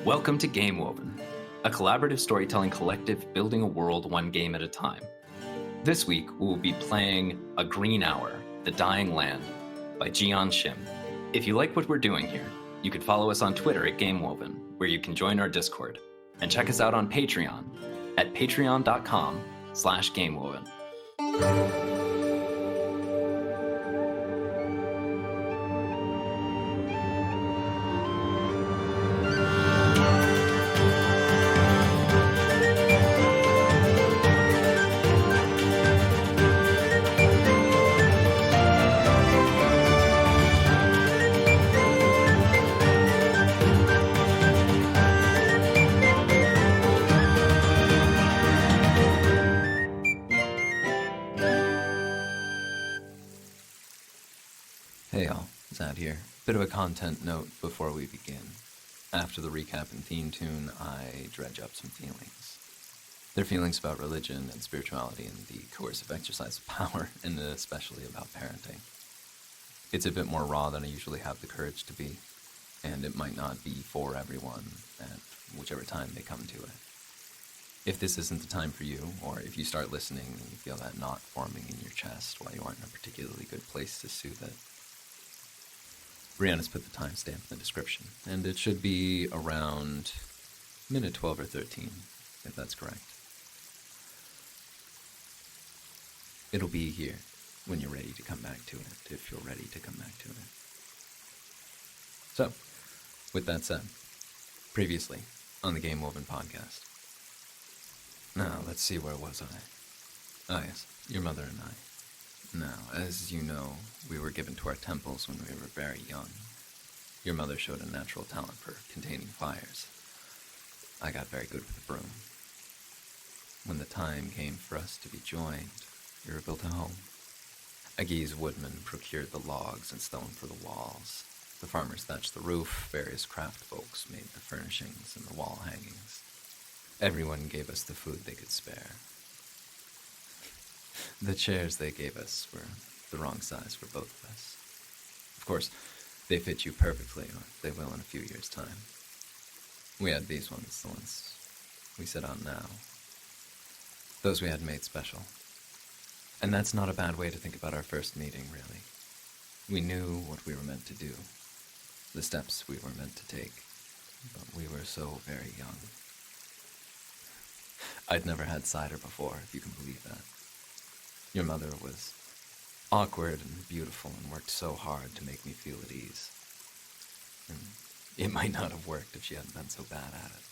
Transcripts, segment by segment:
Welcome to Game Woven, a collaborative storytelling collective building a world one game at a time. This week, we will be playing A Green Hour, The Dying Land by Jian Shim. If you like what we're doing here, you can follow us on Twitter at GameWoven, where you can join our Discord, and check us out on Patreon at patreon.com/GameWoven. Hey y'all, Zad here. Bit of a content note before we begin. After the recap and theme tune, I dredge up some feelings. They're feelings about religion and spirituality and the coercive exercise of power, and especially about parenting. It's a bit more raw than I usually have the courage to be, and it might not be for everyone at whichever time they come to it. If this isn't the time for you, or if you start listening and you feel that knot forming in your chest while you aren't in a particularly good place to soothe it, Brianna's put the timestamp in the description, and it should be around minute 12 or 13, if that's correct. It'll be here when you're ready to come back to it, if you're ready to come back to it. So, with that said, previously on the Game Woven podcast. Now, let's see, where was I? Ah, yes, your mother and I. Now, as you know, we were given to our temples when we were very young. Your mother showed a natural talent for containing fires. I got very good with the broom. When the time came for us to be joined, we were built a home. Agi's woodmen procured the logs and stone for the walls. The farmers thatched the roof, various craft folks made the furnishings and the wall hangings. Everyone gave us the food they could spare. The chairs they gave us were the wrong size for both of us. Of course, they fit you perfectly, or they will in a few years' time. We had these ones, the ones we sit on now. Those we had made special. And that's not a bad way to think about our first meeting, really. We knew what we were meant to do, the steps we were meant to take, but we were so very young. I'd never had cider before, if you can believe that. Your mother was awkward and beautiful and worked so hard to make me feel at ease. And it might not have worked if she hadn't been so bad at it.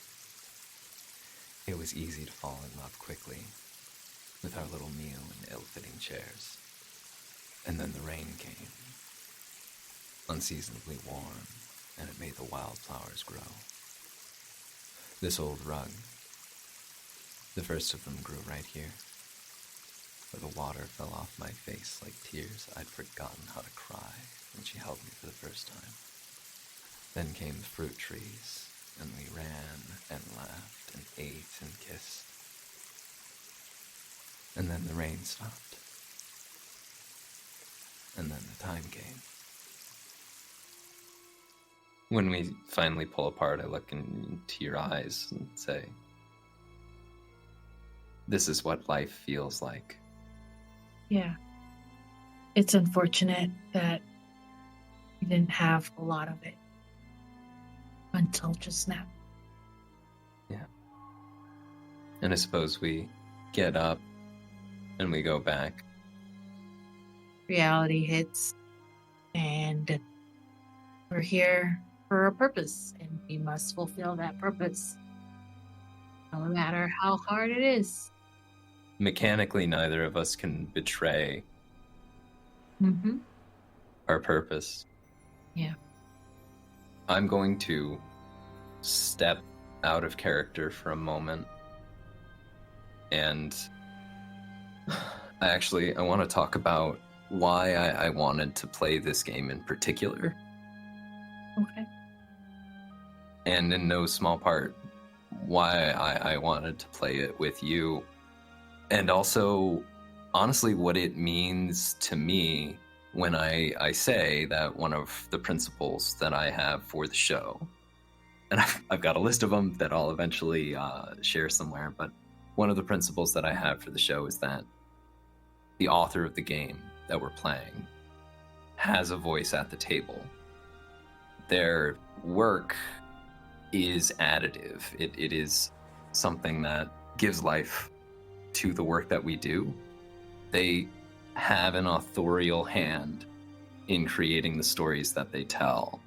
It was easy to fall in love quickly with our little meal in ill-fitting chairs. And then the rain came, unseasonably warm, and it made the wildflowers grow. This old rug, the first of them grew right here, where the water fell off my face like tears I'd forgotten how to cry when she held me for the first time. Then came the fruit trees, and we ran and laughed and ate and kissed. And then the rain stopped. And then the time came. When we finally pull apart, I look into your eyes and say, "This is what life feels like." Yeah. It's unfortunate that we didn't have a lot of it until just now. Yeah. And I suppose we get up and we go back. Reality hits, and we're here for a purpose, and we must fulfill that purpose, no matter how hard it is. Mechanically, neither of us can betray our purpose. Yeah. I'm going to step out of character for a moment, and I want to talk about why I wanted to play this game in particular. Okay. And in no small part, why I wanted to play it with you. And also, honestly, what it means to me when I say that one of the principles that I have for the show and I've got a list of them that I'll eventually share somewhere, but one of the principles that I have for the show is that the author of the game that we're playing has a voice at the table. Their work is additive. It is something that gives life to the work that we do. They have an authorial hand in creating the stories that they tell,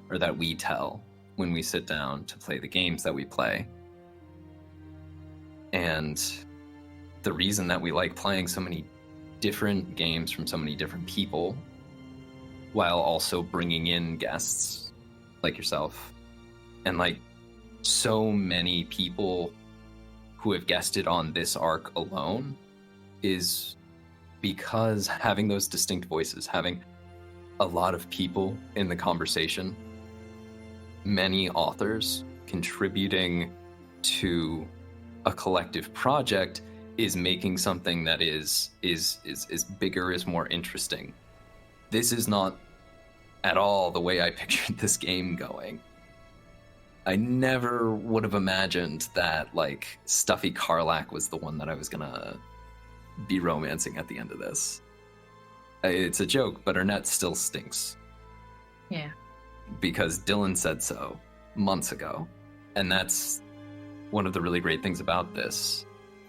or that we tell when we sit down to play the games that we play. And the reason that we like playing so many different games from so many different people, while also bringing in guests like yourself, and like so many people who have guested on this arc alone, is because having those distinct voices, having a lot of people in the conversation, many authors contributing to a collective project, is making something that is bigger, is more interesting. This is not at all the way I pictured this game going. I never would have imagined that, like, Stuffy Karlak was the one that I was gonna be romancing at the end of this. It's a joke, but Ernette still stinks. Yeah. Because Dylan said so months ago. And that's one of the really great things about this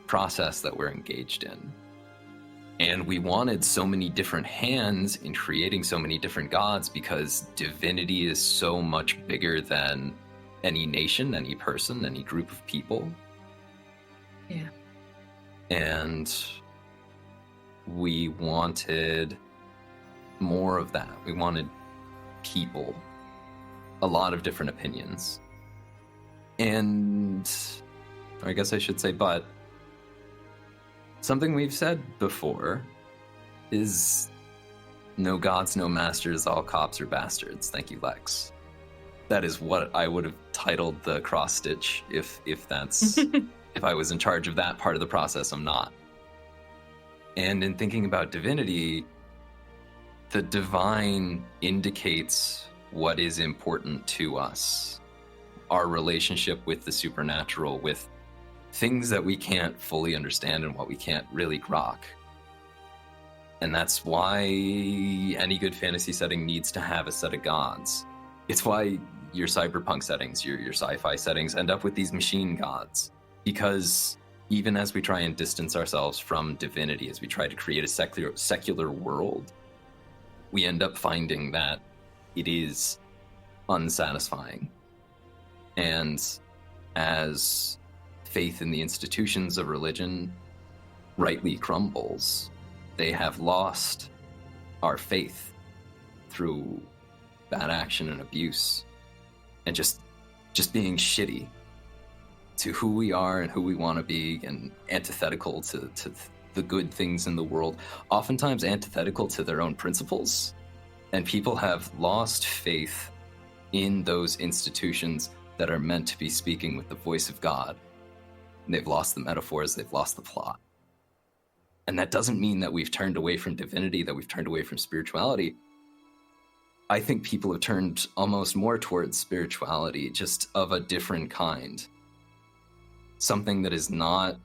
process that we're engaged in. And we wanted so many different hands in creating so many different gods because divinity is so much bigger than any nation, any person, any group of people. Yeah. And we wanted more of that. We wanted people, a lot of different opinions. And I guess I should say, but something we've said before is no gods, no masters, all cops are bastards. Thank you, Lex. That is what I would have titled the cross stitch if that's if I was in charge of that part of the process. I'm not. And in thinking about divinity, the divine indicates what is important to us. Our relationship with the supernatural, with things that we can't fully understand and what we can't really grok. And that's why any good fantasy setting needs to have a set of gods. It's why your cyberpunk settings, your sci-fi settings end up with these machine gods. Because even as we try and distance ourselves from divinity, as we try to create a secular world, we end up finding that it is unsatisfying. And as faith in the institutions of religion rightly crumbles, they have lost our faith through bad action and abuse and just being shitty to who we are and who we want to be, and antithetical to the good things in the world, oftentimes antithetical to their own principles. And people have lost faith in those institutions that are meant to be speaking with the voice of God. And they've lost the metaphors, they've lost the plot. And that doesn't mean that we've turned away from divinity, that we've turned away from spirituality. I think people have turned almost more towards spirituality, just of a different kind. Something that is not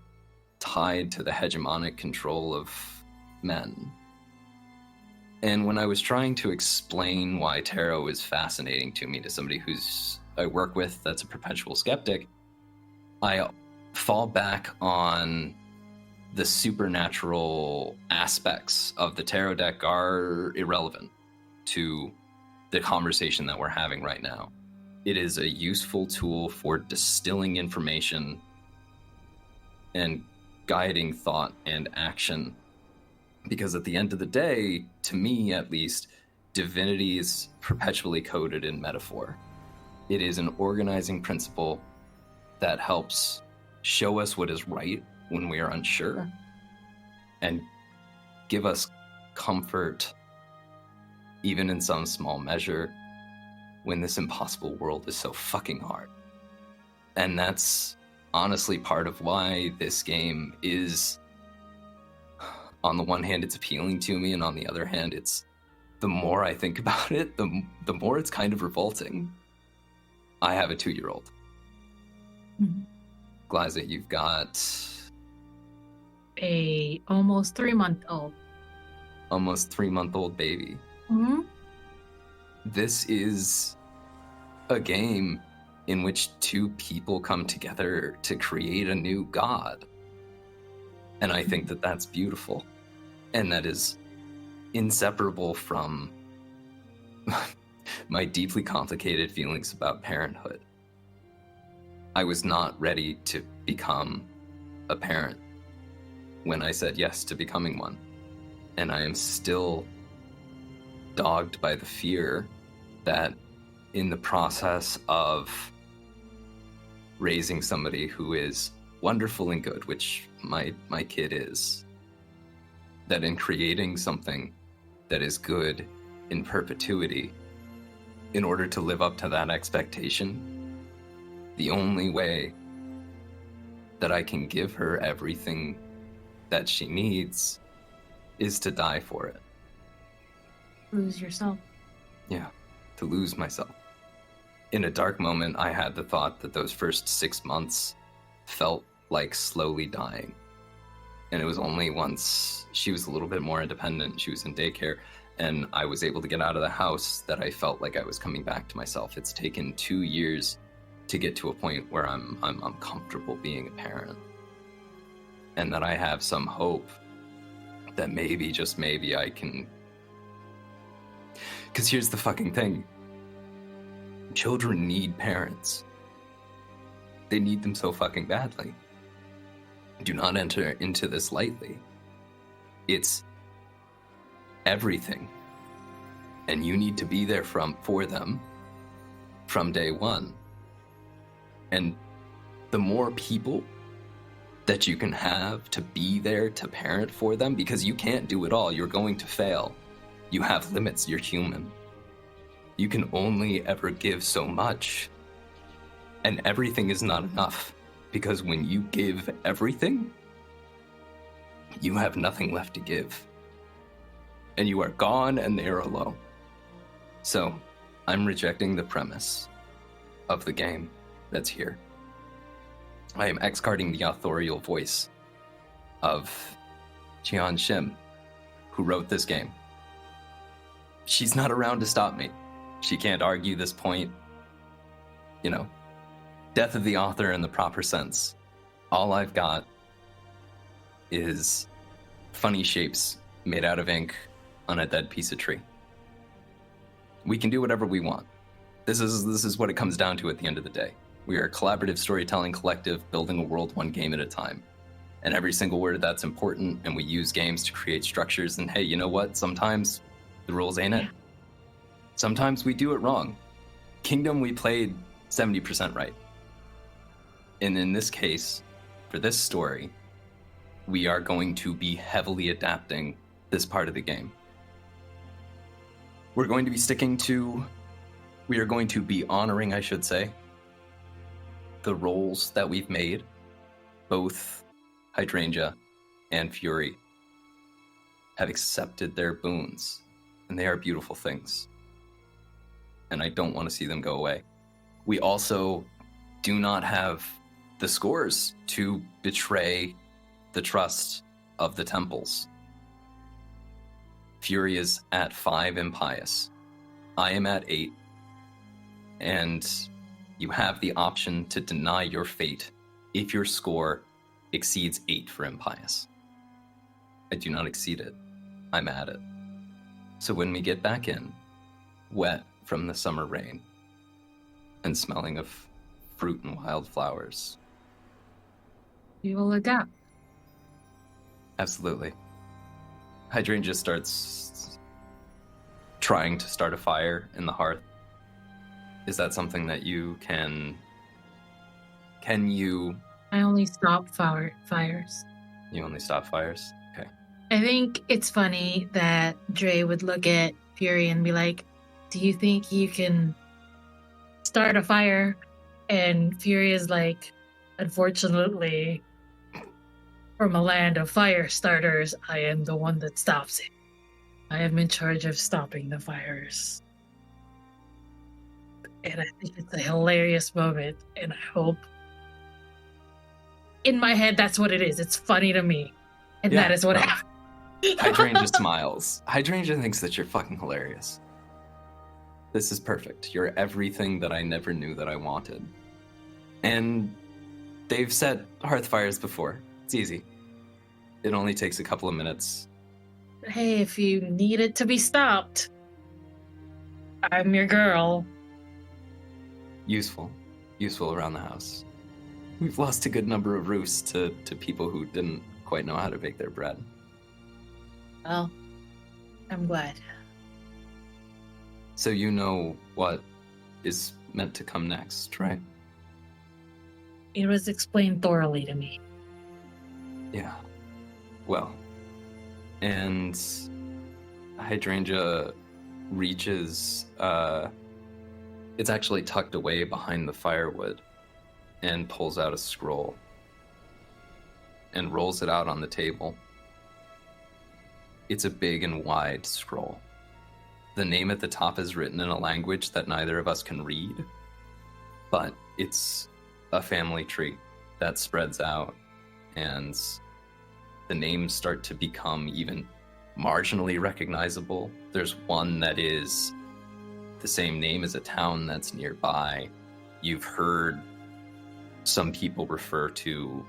tied to the hegemonic control of men. And when I was trying to explain why tarot is fascinating to me, to somebody I work with that's a perpetual skeptic, I fall back on the supernatural aspects of the tarot deck are irrelevant to the conversation that we're having right now. It is a useful tool for distilling information and guiding thought and action. Because at the end of the day, to me at least, divinity is perpetually coded in metaphor. It is an organizing principle that helps show us what is right when we are unsure, and give us comfort, even in some small measure, when this impossible world is so fucking hard. And that's honestly part of why this game is, on the one hand, it's appealing to me, and on the other hand, it's, the more I think about it, the more it's kind of revolting. I have a 2-year-old. Mhm. Glaiza, you've got A almost 3-month-old. almost 3-month-old baby. Mm-hmm. This is a game in which 2 people come together to create a new god. And I think that that's beautiful. And that is inseparable from my deeply complicated feelings about parenthood. I was not ready to become a parent when I said yes to becoming one. And I am still dogged by the fear that in the process of raising somebody who is wonderful and good, which my kid is, that in creating something that is good in perpetuity, in order to live up to that expectation, the only way that I can give her everything that she needs is to die for it. Lose yourself. Yeah, to lose myself. In a dark moment, I had the thought that those first 6 months felt like slowly dying. And it was only once she was a little bit more independent, she was in daycare, and I was able to get out of the house that I felt like I was coming back to myself. It's taken 2 years to get to a point where I'm comfortable being a parent. And that I have some hope that maybe, just maybe, I can... Because here's the fucking thing. Children need parents. They need them so fucking badly. Do not enter into this lightly. It's everything. And you need to be there for them from day one. And the more people that you can have to be there to parent for them, because you can't do it all, you're going to fail. You have limits, you're human. You can only ever give so much. And everything is not enough, because when you give everything, you have nothing left to give. And you are gone and they are alone. So, I'm rejecting the premise of the game that's here. I am X-carding the authorial voice of Jian Shim, who wrote this game. She's not around to stop me. She can't argue this point. You know, death of the author in the proper sense. All I've got is funny shapes made out of ink on a dead piece of tree. We can do whatever we want. This is what it comes down to at the end of the day. We are a collaborative storytelling collective building a world one game at a time. And every single word that's important, and we use games to create structures, and hey, you know what? Sometimes the rules ain't it. Sometimes we do it wrong. Kingdom, we played 70% right. And in this case, for this story, we are going to be heavily adapting this part of the game. We are going to be honoring, I should say, the roles that we've made. Both Hydrangea and Fury have accepted their boons, and they are beautiful things. And I don't want to see them go away. We also do not have the scores to betray the trust of the temples. Fury is at 5 impious. I am at 8. And you have the option to deny your fate if your score exceeds 8 for impious. I do not exceed it. I'm at it. So when we get back in, wet from the summer rain and smelling of fruit and wildflowers, We will adapt. absolutely. Hydrangea starts trying to start a fire in the hearth. Is that something that you can you... I only stop fires. You only stop fires? Okay. I think it's funny that Dre would look at Fury and be like, do you think you can start a fire? And Fury is like, unfortunately, from a land of fire starters, I am the one that stops it. I am in charge of stopping the fires. And I think it's a hilarious moment. And I hope in my head that's what it is. It's funny to me. And that is what happened. Hydrangea smiles. Hydrangea thinks that you're fucking hilarious. This is perfect. You're everything that I never knew that I wanted. And they've set hearth fires before. It's easy. It only takes a couple of minutes. Hey, if you need it to be stopped, I'm your girl. Useful around the house. We've lost a good number of roofs to people who didn't quite know how to bake their bread. Well, I'm glad. So you know what is meant to come next, right? It was explained thoroughly to me. Yeah. Well, and Hydrangea reaches, it's actually tucked away behind the firewood, and pulls out a scroll and rolls it out on the table. It's a big and wide scroll. The name at the top is written in a language that neither of us can read, but it's a family tree that spreads out, and the names start to become even marginally recognizable. There's one that is the same name as a town that's nearby. You've heard some people refer to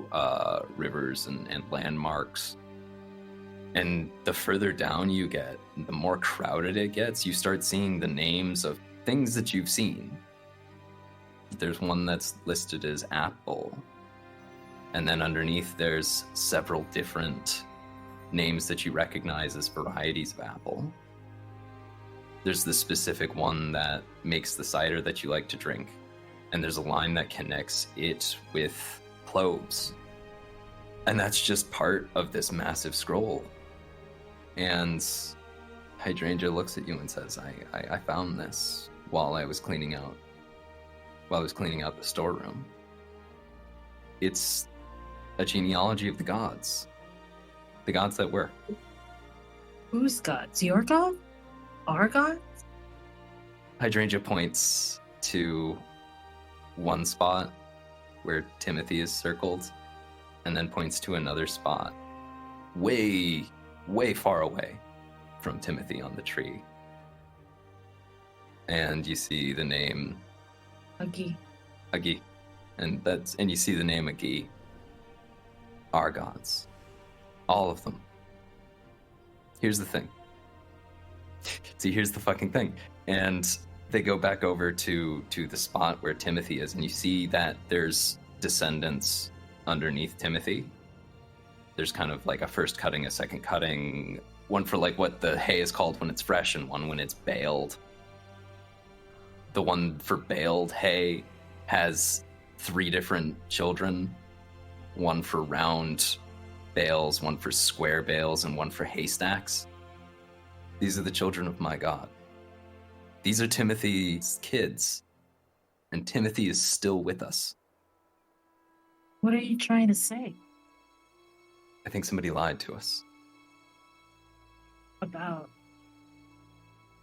rivers and landmarks. And the further down you get, the more crowded it gets, you start seeing the names of things that you've seen. There's one that's listed as Apple. And then underneath there's several different names that you recognize as varieties of apple. There's the specific one that makes the cider that you like to drink. And there's a line that connects it with cloves. And that's just part of this massive scroll. And Hydrangea looks at you and says, I found this while I was cleaning out the storeroom. It's a genealogy of the gods. The gods that were. Whose gods? Your god? Our gods? Hydrangea points to one spot where Timothy is circled, and then points to another spot way far away from Timothy on the tree. And you see the name Agi. And you see the name Agi. Our gods. All of them. Here's the thing. See, here's the fucking thing. And they go back over to the spot where Timothy is, and you see that there's descendants underneath Timothy. There's kind of like a first cutting, a second cutting, one for like what the hay is called when it's fresh, and one when it's baled. The one for baled hay has 3 different children, one for round bales, one for square bales, and one for haystacks. These are the children of my God. These are Timothy's kids, and Timothy is still with us. What are you trying to say? I think somebody lied to us. About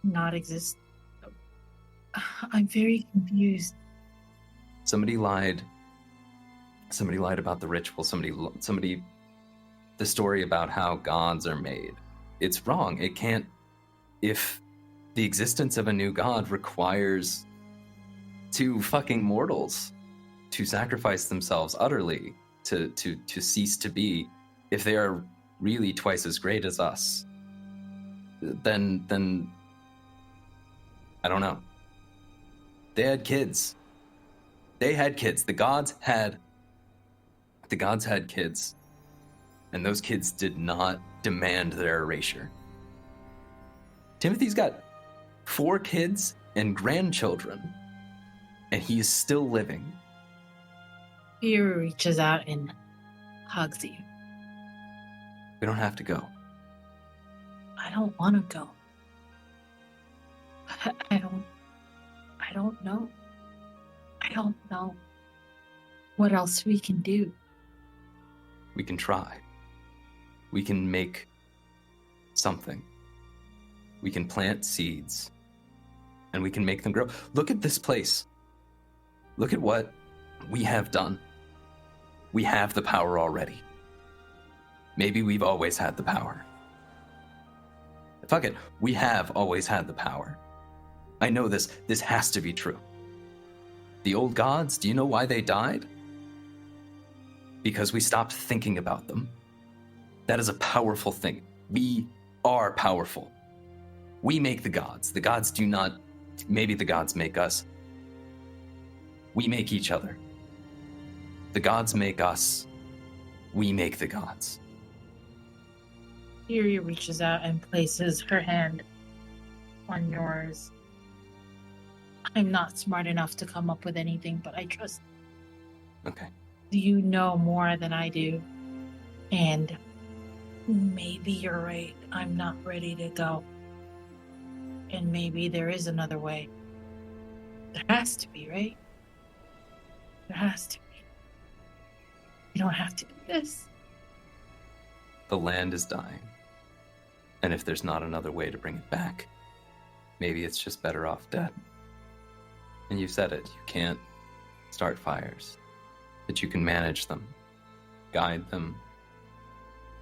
not exist. I'm very confused. Somebody lied about the ritual. Somebody, the story about how gods are made. It's wrong. It can't, if the existence of a new god requires 2 fucking mortals to sacrifice themselves utterly to cease to be, if they are really twice as great as us, then I don't know. They had kids. The gods had kids. And those kids did not demand their erasure. Timothy's got 4 kids and grandchildren, and he is still living. He reaches out and hugs you. We don't have to go. I don't want to go. I don't know. I don't know what else we can do. We can try. We can make something. We can plant seeds. and we can make them grow. Look at this place. Look at what we have done. We have the power already. Maybe we've always had the power. Fuck it, we have always had the power. I know this has to be true. The old gods, do you know why they died? Because we stopped thinking about them. That is a powerful thing. We are powerful. We make the gods. The gods do not, maybe the gods make us. We make each other. The gods make us. We make the gods. Fury reaches out and places her hand on yours. I'm not smart enough to come up with anything, but I trust Okay. you know more than I do. And maybe you're right. I'm not ready to go. And maybe there is another way. There has to be, right? There has to be. You don't have to do this. The land is dying. And if there's not another way to bring it back, maybe it's just better off dead. And you said it, you can't start fires, but you can manage them, guide them,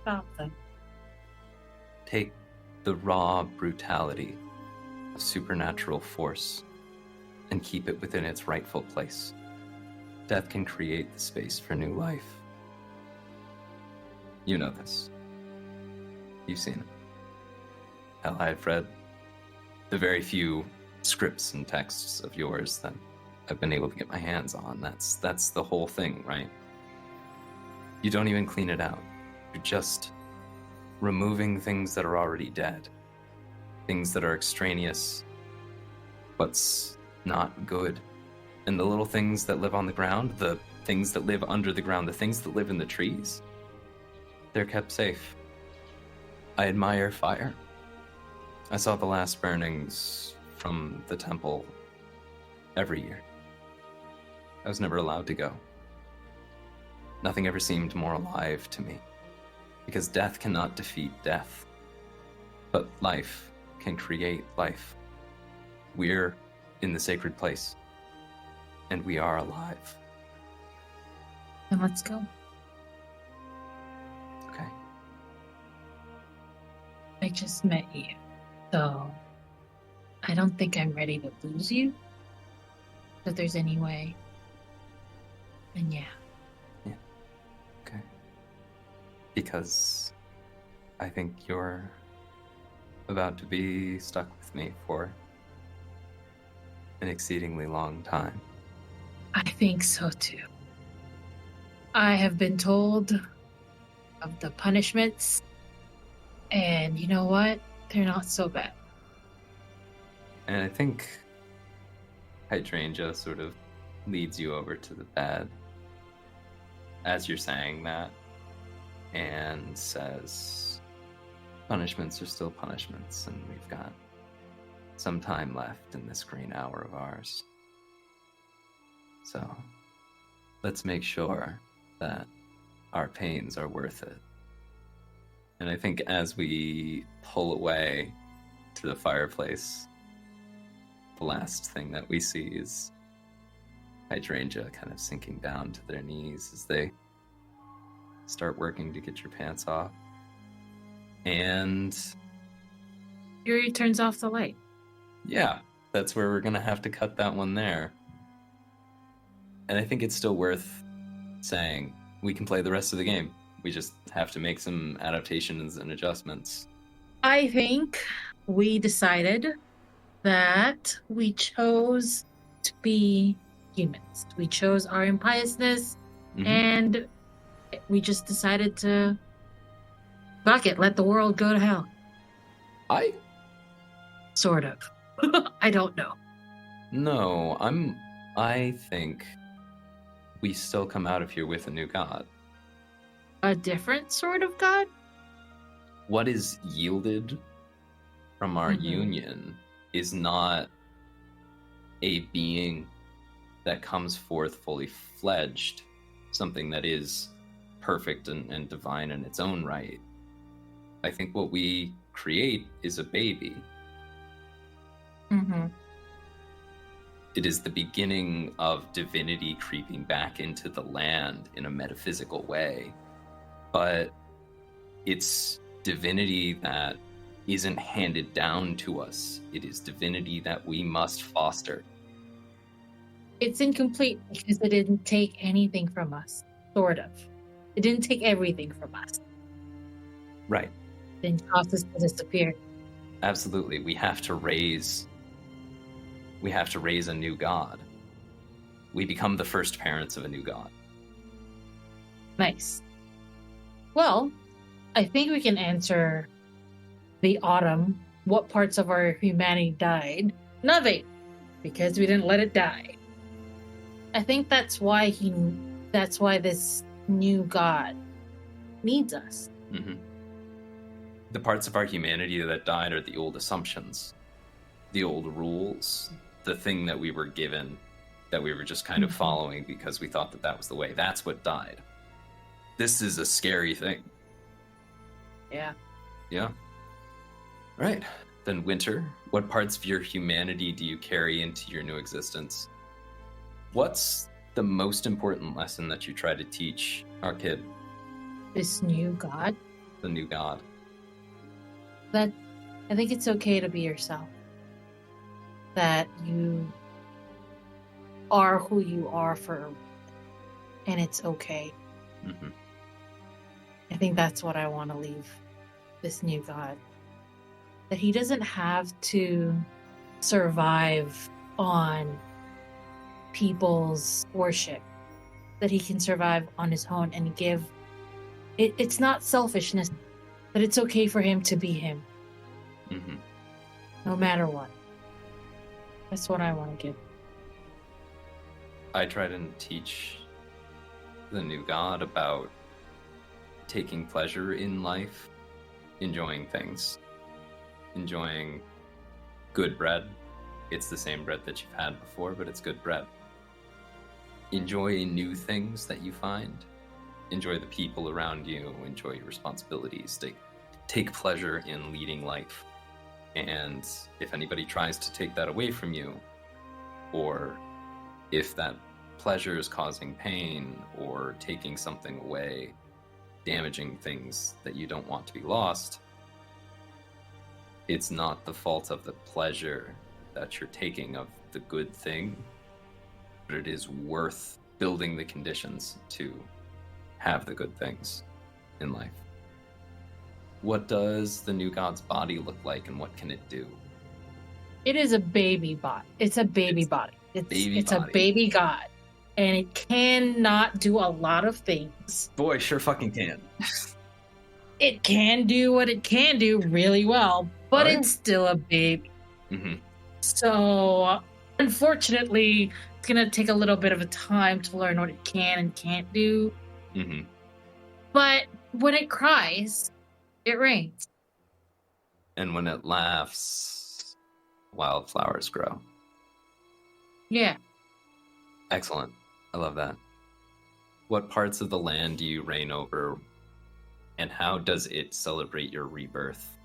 Stop them. take the raw brutality of supernatural force and keep it within its rightful place. Death can create the space for new life. You know this. You've seen it. Hell, I've read the very few scripts and texts of yours that I've been able to get my hands on. That's the whole thing, right? You don't even clean it out. You're just removing things that are already dead. Things that are extraneous. What's not good. And the little things that live on the ground, the things that live under the ground, the things that live in the trees, they're kept safe. I admire fire. I saw the last burnings from the temple every year. I was never allowed to go. Nothing ever seemed more alive to me, because death cannot defeat death, but life can create life. We're in the sacred place, and we are alive. Then let's go. Okay. I just met you, so I don't think I'm ready to lose you. If there's any way, then yeah. Okay. Because I think you're about to be stuck with me for an exceedingly long time. I think so too. I have been told of the punishments, and you know what? They're not so bad. And I think Hydrangea sort of leads you over to the bed as you're saying that and says, punishments are still punishments, and we've got some time left in this green hour of ours. So let's make sure that our pains are worth it. And I think as we pull away to the fireplace, the last thing that we see is Hydrangea kind of sinking down to their knees as they start working to get your pants off. And Fury turns off the light. yeah, that's where we're going to have to cut that one there. And I think it's still worth saying we can play the rest of the game. We just have to make some adaptations and adjustments. I think we decided that we chose to be humans. We chose our impiousness, and we just decided to fuck it, let the world go to hell. Sort of. I don't know. No, I think we still come out of here with a new god. A different sort of god? What is yielded from our union is not a being that comes forth fully fledged, something that is perfect and divine in its own right. I think what we create is a baby. It is the beginning of divinity creeping back into the land in a metaphysical way. But it's divinity that isn't handed down to us. It is divinity that we must foster. It's incomplete because it didn't take anything from us, sort of. It didn't take everything from us. Right. It didn't cause us to disappear. Absolutely. We have to raise a new god. We become the first parents of a new god. Nice. Well, I think we can answer the autumn. What parts of our humanity died? Nothing, because we didn't let it die. I think that's why this new god needs us. Mm-hmm. The parts of our humanity that died are the old assumptions, the old rules, the thing that we were given, that we were just kind of following because we thought that was the way. That's what died. This is a scary thing. Yeah. Yeah. Right. Then Winter, what parts of your humanity do you carry into your new existence? What's the most important lesson that you try to teach our kid? This new god? The new god. That I think it's okay to be yourself. That you are who you are and it's okay. Mm-hmm. I think that's what I want to leave this new god. That he doesn't have to survive on people's worship. That he can survive on his own and give. It's not selfishness. That it's okay for him to be him. Mm-hmm. No matter what. That's what I want to give. I try to teach the new god about taking pleasure in life, enjoying things, enjoying good bread. It's the same bread that you've had before, but it's good bread. Enjoy new things that you find. Enjoy the people around you. Enjoy your responsibilities. Take pleasure in leading life. And if anybody tries to take that away from you, or if that pleasure is causing pain or taking something away, damaging things that you don't want to be lost, it's not the fault of the pleasure that you're taking of the good thing, but it is worth building the conditions to have the good things in life. What does the new god's body look like, and what can it do? It is a baby body. It's a baby body. It's a baby god. And it cannot do a lot of things. Boy, sure fucking can. It can do what it can do really well, but it's still a baby. Mm-hmm. So, unfortunately, it's going to take a little bit of a time to learn what it can and can't do. Mm-hmm. But when it cries, it rains. And when it laughs, wildflowers grow. Yeah. Excellent. I love that. What parts of the land do you reign over, and how does it celebrate your rebirth?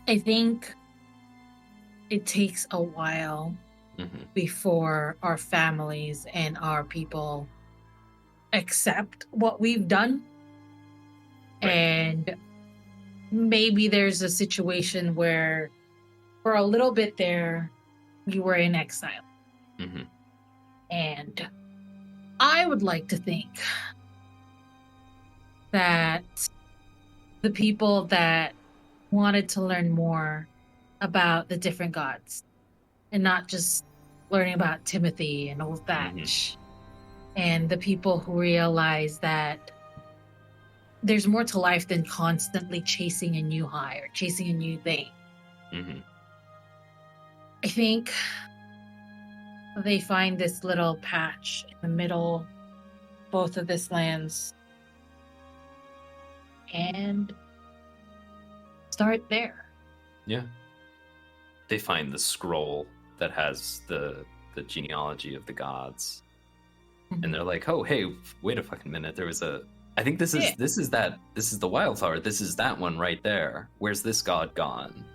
I think it takes a while before our families and our people accept what we've done. Right. And maybe there's a situation where for a little bit there, we were in exile. Mm-hmm. And I would like to think that the people that wanted to learn more about the different gods and not just learning about Timothy and Old Thatch, and the people who realize that there's more to life than constantly chasing a new high or chasing a new thing. Mm-hmm. I think they find this little patch in the middle, both of this lands, and start there. Yeah. They find the scroll that has the genealogy of the gods. And they're like, oh, hey, wait a fucking minute. There was I think this is the wildflower. This is that one right there. Where's this god gone?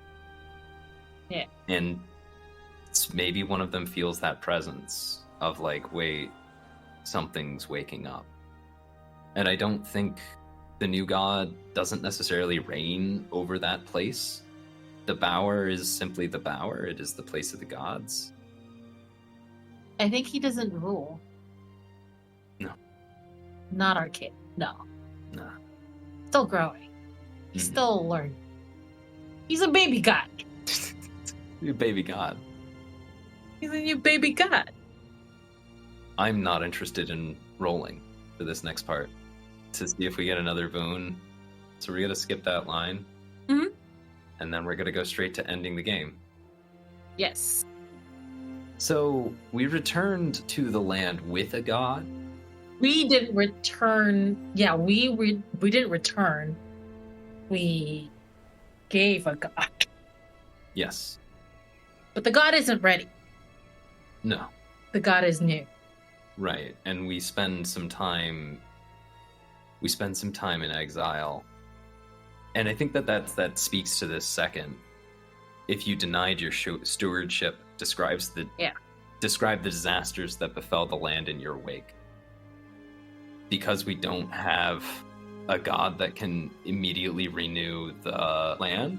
Yeah. And maybe one of them feels that presence of like, wait, something's waking up. And I don't think the new god doesn't necessarily reign over that place. The bower is simply the bower. It is the place of the gods. I think he doesn't rule. No. Not our kid. No. Nah. Still growing. He's still learning. He's a baby god. New baby god. He's a new baby god. I'm not interested in rolling for this next part to see if we get another boon. So we're going to skip that line. Mm-hmm. And then we're going to go straight to ending the game. Yes. So we returned to the land with a god. We didn't return. Yeah, we didn't return. We gave a god. Yes. But the god isn't ready. No. The god is new. Right. And we spend some time in exile. And I think that speaks to this second. If you denied your stewardship, describe the disasters that befell the land in your wake. Because we don't have a god that can immediately renew the land.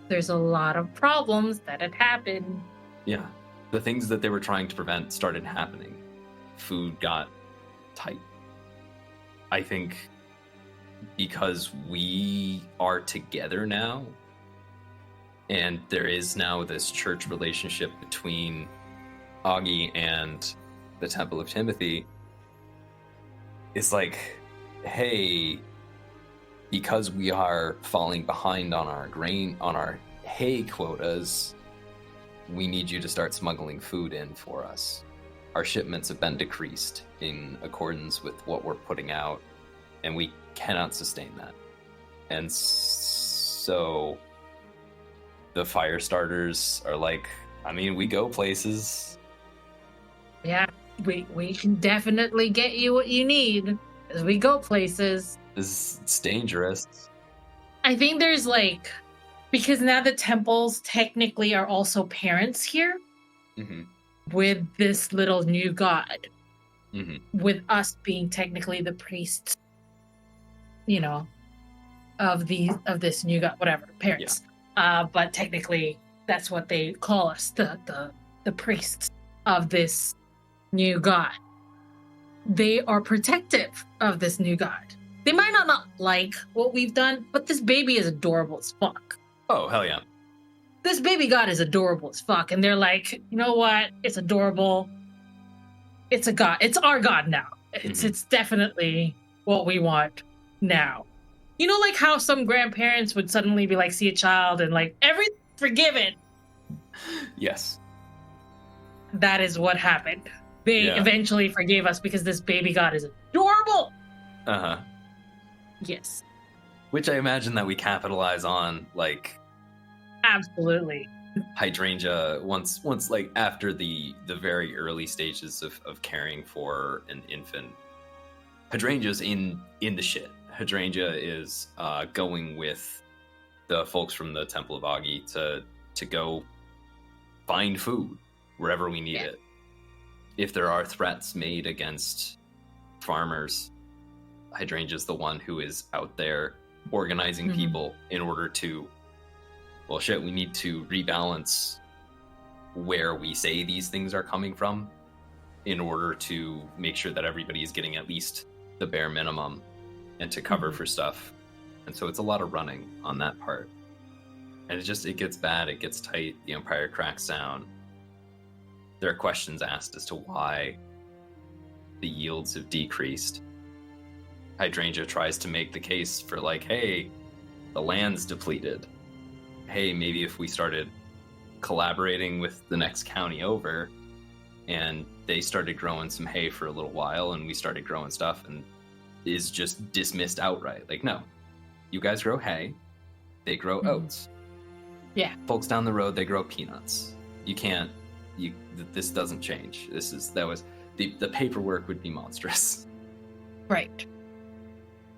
There's a lot of problems that had happened. Yeah. The things that they were trying to prevent started happening. Food got tight. I think because we are together now, and there is now this church relationship between Augie and the Temple of Timothy, it's like, hey, because we are falling behind on our hay quotas, we need you to start smuggling food in for us. Our shipments have been decreased in accordance with what we're putting out, and we cannot sustain that. And so the fire starters are like, I mean, we go places. Yeah, we can definitely get you what you need as we go places. It's dangerous. I think there's like, because now the temples technically are also parents here. Mm-hmm. With this little new god. Mm-hmm. With us being technically the priests, you know, of this new god, whatever, parents. Yeah. But technically that's what they call us, the priests of this new god. They are protective of this new god. They might not like what we've done, but this baby is adorable as fuck. Oh, hell yeah. This baby god is adorable as fuck. And they're like, you know what? It's adorable. It's a god. It's our god now. It's definitely what we want now. You know, like how some grandparents would suddenly be like, see a child and like, everything's forgiven. Yes. That is what happened. They eventually forgave us because this baby god is adorable. Uh-huh. Yes. Which I imagine that we capitalize on, like... Absolutely. Hydrangea, once like after the very early stages of caring for an infant, Hydrangea's in the shit. Hydrangea is going with the folks from the Temple of Augie to go find food wherever we need it. If there are threats made against farmers, Hydrangea's the one who is out there organizing people in order to, well, shit, we need to rebalance where we say these things are coming from in order to make sure that everybody is getting at least the bare minimum and to cover for stuff. And so it's a lot of running on that part. And it gets bad, it gets tight, the Empire cracks down. There are questions asked as to why the yields have decreased. Hydrangea tries to make the case for like, hey, the land's depleted. Hey, maybe if we started collaborating with the next county over and they started growing some hay for a little while and we started growing stuff, and is just dismissed outright. Like, no, you guys grow hay, they grow oats. Yeah. Folks down the road, they grow peanuts. This doesn't change. The paperwork would be monstrous. Right.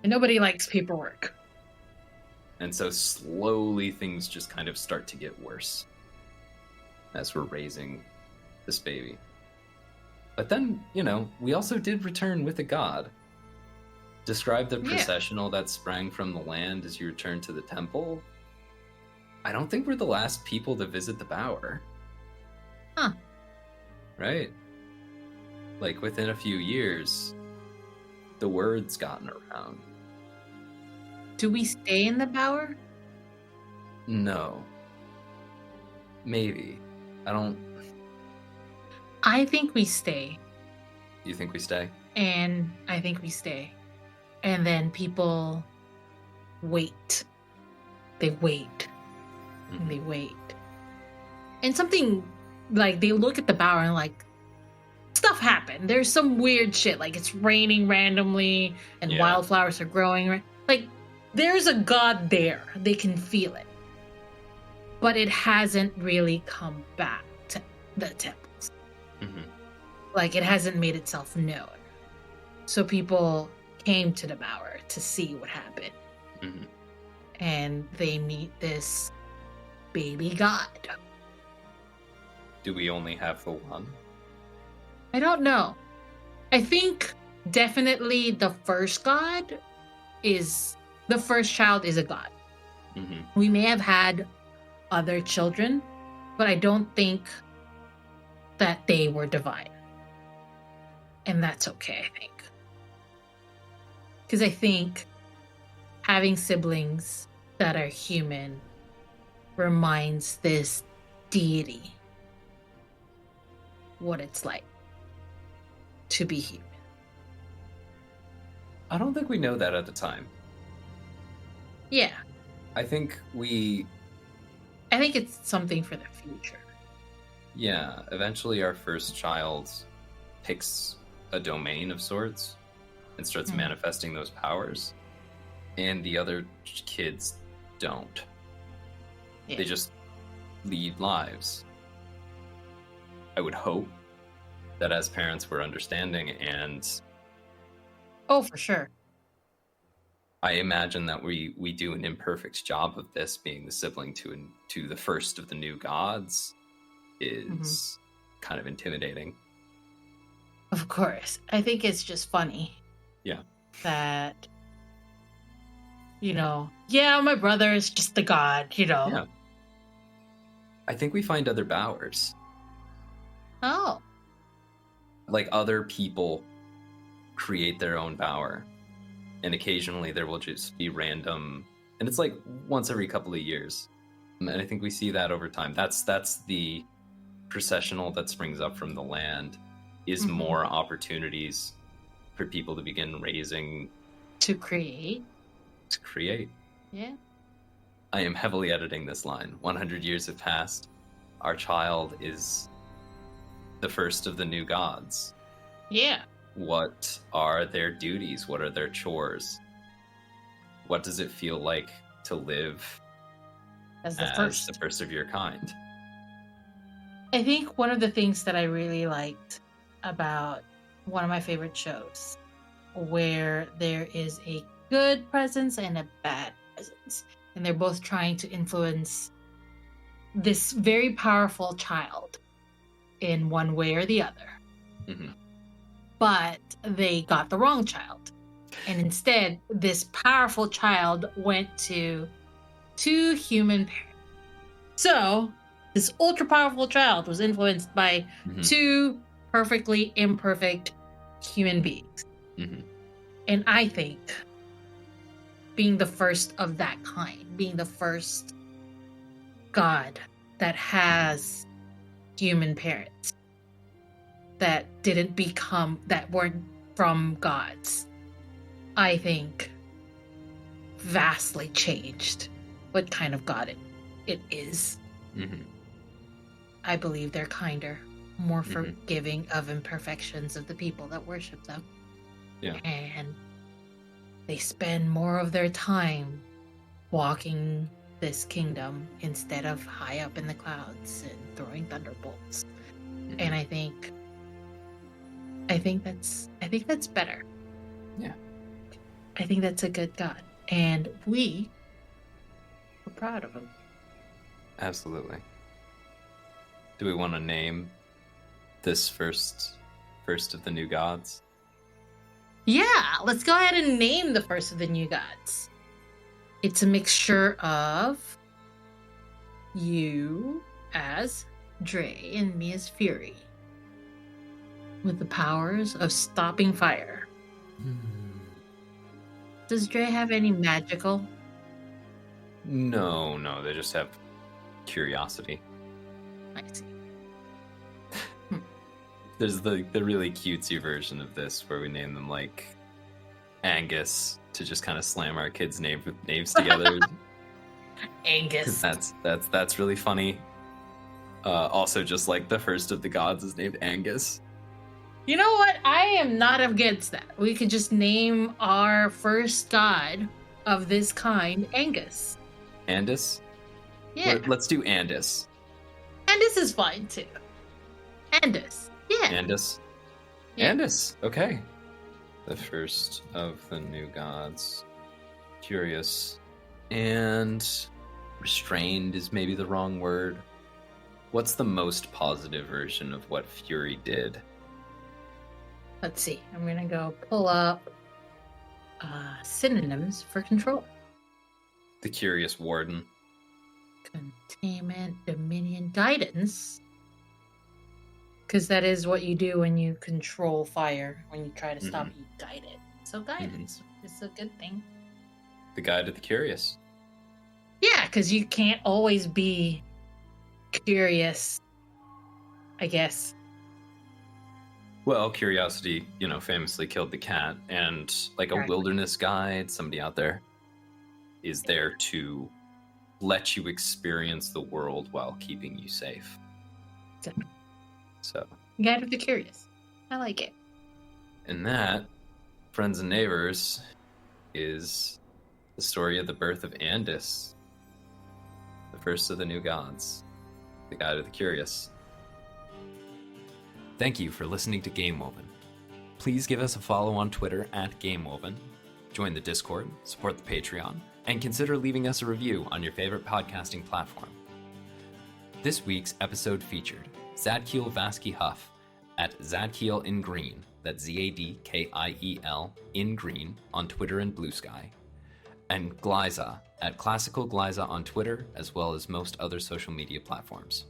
And nobody likes paperwork. And so slowly things just kind of start to get worse. as we're raising this baby. But then, we also did return with a god. Describe the processional that sprang from the land as you returned to the temple. I don't think we're the last people to visit the Bower. Huh. Right? Like, within a few years, the word's gotten around. Do we stay in the Bower? No. Maybe. I think we stay. You think we stay? And I think we stay. And then people wait. They wait. Mm-hmm. And they wait. And something, like, they look at the Bower and, like, stuff happened. There's some weird shit. Like, it's raining randomly and wildflowers are growing. Like, there's a god there. They can feel it. But it hasn't really come back to the temples. Mm-hmm. Like, it hasn't made itself known. So people came to the Bower to see what happened. Mm-hmm. And they meet this baby god. Do we only have the one? I don't know. I think definitely the first child is a god. Mm-hmm. We may have had other children, but I don't think that they were divine. And that's okay, I think. Because I think having siblings that are human reminds this deity what it's like to be human. I don't think we know that at the time. Yeah. I think it's something for the future. Yeah, eventually our first child picks a domain of sorts and starts manifesting those powers, and the other kids don't. Yeah. They just lead lives. I would hope that as parents we're understanding, and oh, for sure. I imagine that we do an imperfect job of this, being the sibling to the first of the new gods is kind of intimidating. Of course. I think it's just funny. Yeah. That, my brother is just the god, Yeah. I think we find other Bowers. Oh. Like, other people create their own Bower. And occasionally there will just be random, and it's like once every couple of years. And I think we see that over time. That's the processional that springs up from the land, is more opportunities for people to begin raising. To create. Yeah. I am heavily editing this line. 100 years have passed. Our child is the first of the new gods. Yeah. What are their duties? What are their chores? What does it feel like to live as the first of your kind? I think one of the things that I really liked about one of my favorite shows, where there is a good presence and a bad presence, and they're both trying to influence this very powerful child in one way or the other. Mm-hmm. But they got the wrong child. And instead, this powerful child went to 2 human parents. So, this ultra powerful child was influenced by 2 perfectly imperfect human beings. Mm-hmm. And I think being the first of that kind, being the first god that has human parents, that weren't from gods, I think vastly changed what kind of god it is. Mm-hmm. I believe they're kinder, more forgiving of imperfections of the people that worship them. Yeah. And they spend more of their time walking this kingdom instead of high up in the clouds and throwing thunderbolts. And I think that's better. Yeah. I think that's a good god. And we're proud of him. Absolutely. Do we want to name this first of the new gods? Yeah, let's go ahead and name the first of the new gods. It's a mixture of you as Dre and me as Fury, with the powers of stopping fire. Does Dre have any magical? No, they just have curiosity. I see. There's the really cutesy version of this where we name them like Angus to just kind of slam our kids' names together. Angus. That's really funny. Also, just like the first of the gods is named Angus. You know what? I am not against that. We could just name our first god of this kind Angus. Andis? Yeah. Let's do Andis. Andis is fine too. Andis. Yeah. Andis? Yeah. Andis, okay. The first of the new gods. Curious. And restrained is maybe the wrong word. What's the most positive version of what Fury did? Let's see. I'm going to go pull up synonyms for control. The Curious Warden. Containment, dominion, guidance. Because that is what you do when you control fire. When you try to stop it, you guide it. So guidance is a good thing. The Guide of the Curious. Yeah, because you can't always be curious, I guess. Well, curiosity, famously killed the cat, and like a wilderness guide, somebody out there is there to let you experience the world while keeping you safe. So, Guide of the Curious. I like it. And that, friends and neighbors, is the story of the birth of Andis, the first of the new gods, the Guide of the Curious. Thank you for listening to Game Woven. Please give us a follow on Twitter @GameWoven, join the Discord, support the Patreon, and consider leaving us a review on your favorite podcasting platform. This week's episode featured Zadkiel Vasky Huff at Zadkiel in Green, that's Zadkiel in Green on Twitter and Blue Sky, and Glaiza at Classical Glaiza on Twitter, as well as most other social media platforms.